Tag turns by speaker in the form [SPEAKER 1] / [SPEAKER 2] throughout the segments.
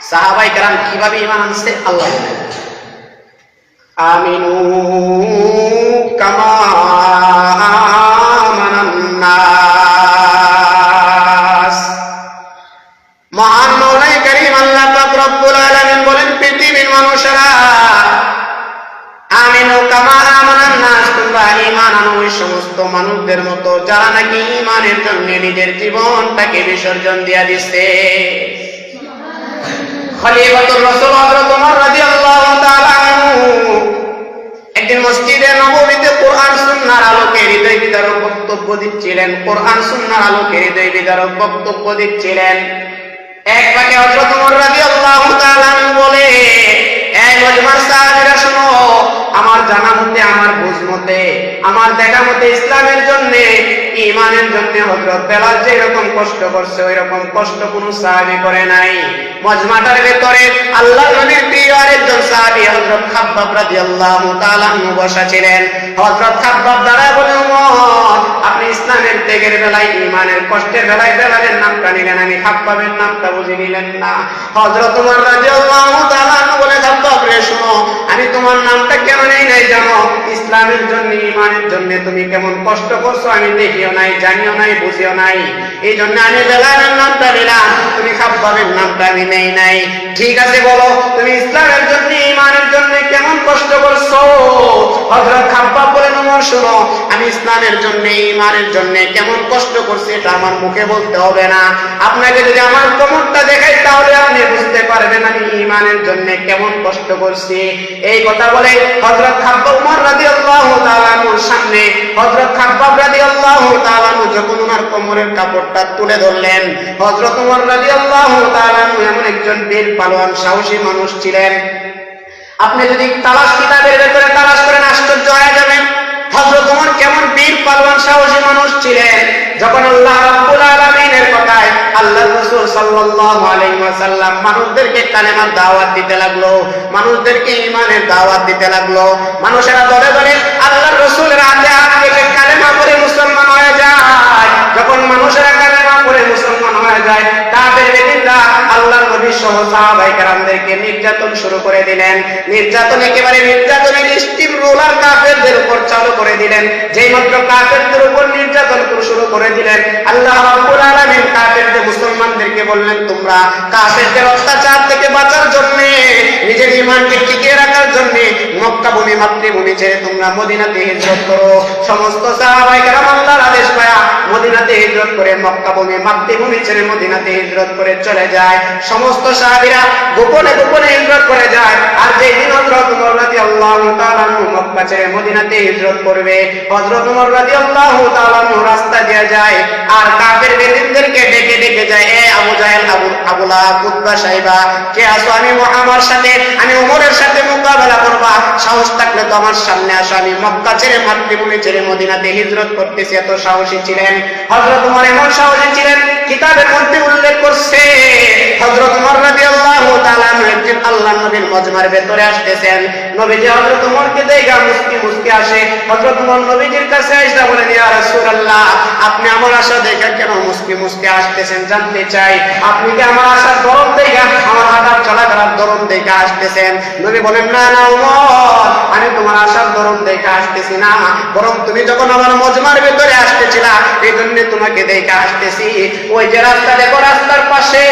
[SPEAKER 1] সাহাবায়ে কেরাম কিভাবে ঈমান আনছে আল্লাহ বলেন, আমিনু কামা আমানান নাস। মহান মওলাই কারীম আল্লাহ পাক রব্বুল আলামিন বলেন, পৃথিবীর মানুষেরা আমিনু কামা আমানান নাস, তোমরা ঈমান আনো ওই সমস্ত মানুষদের মতো যারা নাকি ঈমানের জন্য নিজের জীবনটাকে বিসর্জন দিয়া দিচ্ছে। খলিফাতুর রাসূল হযরত ওমর রাদিয়াল্লাহু তাআলা আনহু একদিন মসজিদে নববীতে কোরআন সুন্নাহর আলোকে হৃদয় বিদারক বক্তব্য দিচ্ছিলেন। কোরআন সুন্নাহর আলোকে হৃদয় বিদারক বক্তব্য দিচ্ছিলেন। এক ফাঁকে হযরত ওমর রাদিয়াল্লাহু তাআলা আনহু বলে, এই মজমার সাহাবীরা শোনো, আমার জানা মতে, আমার বুঝ মতে, আমার দেখা মতে ইসলামের জন্য, ঈমানের জন্য হযরত বেলাল যে এরকম কষ্ট করছে ওই রকম কষ্ট কোন সাহাবী করে নাই। মজমাটার ভেতরে আল্লাহর নবীর প্রিয় আরেকজন সাহাবী হযরত খাব্বাব রাদিয়াল্লাহু তাআলা আনহু বসা ছিলেন। হযরত খাব্বাব দাঁড়ায় বলে, ওমর, আপনি ইসলামের ত্যাগের বেলায়, ঈমানের কষ্টের বেলায় বেলালের নামটা নিলেন, আমি খাব্বাবের নামটা বুঝে নিলেন না। হযরত ওমর রাদিয়াল্লাহু তাআলা আনহু বলে, খাব্বাব রে শোনো, আমি তোমার নামটা কেন নেই নাই জানো? ইসলামের জন্য, ঈমানের জন্য তুমি কেমন কষ্ট করছো আমি দেখিও নাই, জানিও নাই, বুঝিও নাই, এই জন্য আমি বেলালের নামটা নিলাম, তুমি খাব্বাবের নামটা আমি নেই নাই। ঠিক আছে, বলো তুমি ইসলামের জন্য, ঈমানের জন্য কেমন কষ্ট করছো? হযরত খাব্বাব বলেন, ওমর শোনো, আমি ইসলামের জন্য, ঈমানের জন্য কেমন কষ্ট করছি এটা আমার মুখে বলতে হবে না, আপনাকে যদি আমার কোমরটা দেখাই তাহলে আপনি বুঝতে পারবেন আমি ঈমানের জন্য কেমন কষ্ট করছি। এই কথা বলে হযরত খাব্বাব ওমর রাদিয়াল্লাহু তাআলা আনহুর সামনে, হযরত খাব্বাব রাদিয়াল্লাহু তাআলা আনহু যখন ওনার কোমরের কাপড়টা তুলে ধরলেন, হযরত ওমর রাদিয়াল্লাহু তাআলা আনহু এমন একজন বীর পালোয়ান সাহসী মানুষ ছিলেন, আপনি যদি তালাশ কিতাবের ভেতরে তালাশ করেন আশ্চর্য হয়ে যাবেন হযরত ওমর কেমন বীর পালোয়ান সাহসী মানুষ ছিলেন। যখন আল্লাহ রাব্বুল আলামিনের কথায় আল্লাহর রাসূল সাল্লাল্লাহু আলাইহি ওয়াসাল্লাম মানুষদেরকে কালেমার দাওয়াত দিতে লাগলো, মানুষদেরকে ঈমানের দাওয়াত দিতে লাগলো, মানুষেরা দলে দলে আল্লাহর রাসূলের হাতে হাত রেখে কালেমা পড়ে মুসলমান হয়ে যায়। যখন মানুষেরা কালেমা পড়ে মুসলমান হয়ে যায়, তাদের বেদিনরা আল্লাহর নবী সহ সাহাবায়ে কেরামদেরকে নির্যাতন শুরু করে দিলেন। নির্যাতন একেবারে নির্যাতনের স্টিম রোলার কাফেরদের উপর চালু করে দিলেন। যেই মাত্র কাফেরদের উপর নির্যাতন শুরু করে দিলেন, আল্লাহ রাব্বুল আলামিন কাফেরদের মুসলমানদেরকে বললেন, তোমরা কাফেরদের অত্যাচার থেকে বাঁচার জন্য, নিজের ঈমানকে টিকিয়ে রাখার জন্য মক্কা ভূমি, মাতৃভূমি ছেড়ে তোমরা মদিনাতে হিজরত করো। সমস্ত সাহাবায়ে কেরাম আল্লাহর আদেশ পায়া মদিনাতে হিজরত করে, মক্কা ভূমি, মাতৃভূমি ছেড়ে মদিনাতে হিজরত করে চলে যায়। সমস্ত সাহাবীরা গোপনে গোপনে হিজরত করে যায়। আর যেদিন হযরত ওমর রাদিয়াল্লাহু তাআলা আনহু মক্কা ছেড়ে মদিনাতে হিজরত করবে, হযরত ওমর রাদিয়াল্লাহু তাআলা আনহু রাস্তা দিয়ে যায় আর কাফের বেদিনদেরকে ডেকে ডেকে যায়, এ আবু জাহেল, আবু লাহাব, উতবা, সাইবা, কে আসো? আমি আমার সাথে, আমি ওমরের সাথে মোকাবেলা করবা, সাহস থাকলে তো আমার সামনে আসো, আমি মক্কা ছেড়ে, মাতৃভূমি ছেড়ে মদিনাতে হিজরত করতেছি। এত সাহসী ছিলেন হযরত ওমর, এমন সাহসী ছিলেন কিতাবের মধ্যে উল্লেখ করছে হযরত ওমর রাদিয়াল্লাহু তাআলা একদিন আল্লাহর নবীর মজমার ভেতরে আসতেছেন। নবীজি হযরত ওমরকে দেখে মুস্কি মুস্কি আসে। হযরত ওমর নবীজির কাছে এসে বলেন, ইয়া রাসূলুল্লাহ, আপনি আমার আশা দেখে কেন মুস্কি মুস্কি আসতেছেন? জানতে চাই আপনি কি আমার আশার ধরন দেখে, আমার হাঁটার চলাফেরার ধরন দেখে আসতেছেন? নবী বলেন, না না ওমর, আমি তোমার আশার ধরন দেখে আসতেছি না, বরং তুমি যখন আমার মজমার ভেতরে আসতেছিলা এই জন্য তোমাকে দেখে আসতেছি। ওই যে রাস্তা দেখো, রাস্তার পাশে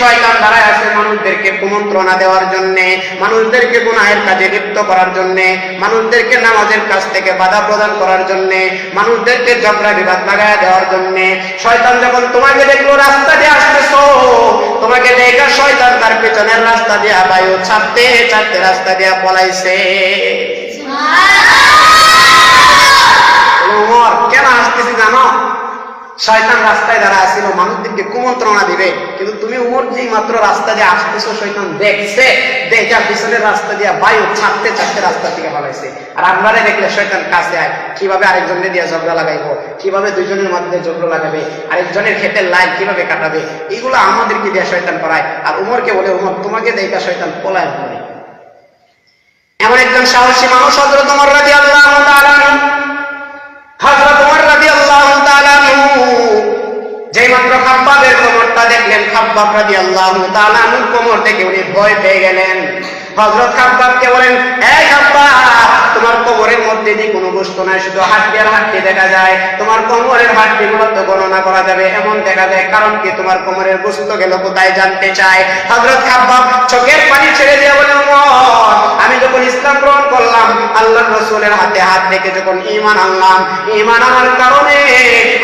[SPEAKER 1] শয়তান দাঁড়ায় আছে মানুষদেরকে কুমন্ত্রণা দেওয়ার জন্য, মানুষদেরকে গুনাহের কাজে লিপ্ত করার জন্য, মানুষদেরকে নামাজের কাছ থেকে বাধা প্রদান করার জন্য, মানুষদেরকে ঝগড়া বিবাদ লাগায় দেওয়ার জন্য। শয়তান যখন তোমাকে দেখলো রাস্তা দিয়ে আসতেছো, তোমাকে দেখে শয়তান তার পেছনের রাস্তা দিয়ে বায়ু ছাড়তে ছাড়তে রাস্তা দিয়ে পলাইছে। ওমর কেন আসতেছি জানো? শয়তান রাস্তায় দাঁড়া আসছিল, মানুষদেরকে কুমন্ত্রণা দিবে, কিন্তু তুমি ওমর যেই মাত্র রাস্তা দিয়ে আসতেছো শয়তান দেখছে, দেখে পিছনের রাস্তা দিয়ে বায়ু ছাড়তে ছাড়তে রাস্তা থেকে পালাইছে। আর আপনারা দেখলে শয়তান কাছে আয়, কিভাবে আরেকজনের দিয়ে ঝগড়া লাগাইবো, কিভাবে দুইজনের মধ্যে ঝগড়া লাগাবে, আরেকজনের ক্ষেতের লাইন কিভাবে কাটাবে, এগুলো আমাদেরকে দিয়ে শয়তান করায়। আর ওমরকে বলে, ওমর তোমাকে দেখে শয়তান পলায়ন করে। এমন একজন সাহসী মানুষ হযরত ওমর রাদিয়াল্লাহু তাআলা আনহু। হযরত ওমর রাদিয়াল্লাহু তাআলা আনহু যেই মাত্র খাব্বাবের কোমরটা ঘটনা দেখলেন খাব্বাব রাদিয়াল্লাহু তাআলা আনহু কোমর থেকে উনি ভয় পেয়ে গেলেন। হযরত খাব্বাবকে বলেন, এই খাব্বাব, তোমার কোমরের মধ্যে যে কোনো গোশত নাই, শুধু হাড্ডি আর হাড্ডি দেখা যায়। তোমার কোমরের হাড্ডিগুলো তো গণনা করা যাবে এমন দেখা যায়, কারণ কি তোমার কোমরের গোশত গেল কোথায় জানতে চায়। হযরত খাব্বাব চোখের পানি ছেড়ে দিয়ে বলেন, আমি যখন ইসলাম গ্রহণ করলাম, আল্লাহর রাসূলের হাতে হাত রেখে যখন ঈমান আনলাম, ঈমান আনার কারণে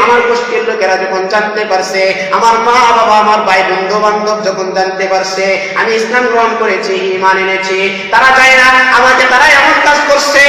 [SPEAKER 1] আমার গোষ্ঠীর লোকেরা যখন জানতে পারছে, আমার মা বাবা আমার ভাই বন্ধু বান্ধব যখন জানতে পারছে আমি ইসলাম গ্রহণ করেছি, ঈমান এনেছি, তারা চায় না আমাকে, তারা এমন কাজ করছে,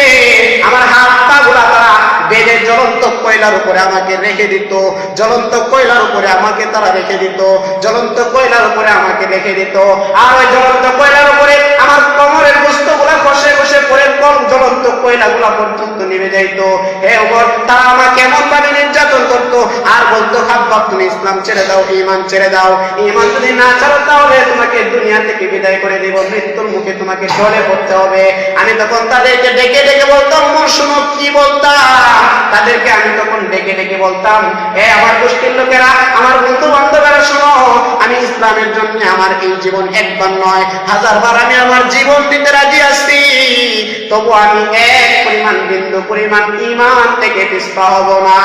[SPEAKER 1] আমার হাত পা গুলা তারা বেঁধে জ্বলন্ত কয়লার উপরে আমাকে রেখে দিত, জ্বলন্ত কয়লার উপরে আমাকে তারা রেখে দিত, জ্বলন্ত কয়লার উপরে আমাকে রেখে দিত। আর ওই জ্বলন্ত কয়লার উপরে আমার কোমরের গোশত গুলা বসে বসে পরে কম জ্বলন্ত কয়লা গুলা পর্যন্ত নেমে যাইত। হে ওমর, তারা আমাকে এমন ভাবে নির্যাতন করতো আর বলতো, খাব্বাব তুমি ইসলাম ছেড়ে দাও, ঈমান ছেড়ে দাও, ঈমান যদি না ছাড়ো তাহলে তোমাকে দুনিয়া থেকে বিদায় করে দেব, মৃত্যুর মুখে তোমাকে ঢলে পড়তে হবে। আমি তখন তাদেরকে ডেকে ডেকে বলতাম, শুনো কি বলতাম, তাদেরকে আমি তখন ডেকে ডেকে বলতাম, আমার গোষ্ঠীর লোকেরা, আমার বন্ধু বান্ধবেরা, শুনো, আমি ইসলামের জন্য আমার এই জীবন একবার নয় 1000 বার আমি আমার জীবন দিতে রাজি আছি, তবু আমি এক পরিমাণ বিন্দু পরিমাণ ঈমান থেকে পিছপা হব না।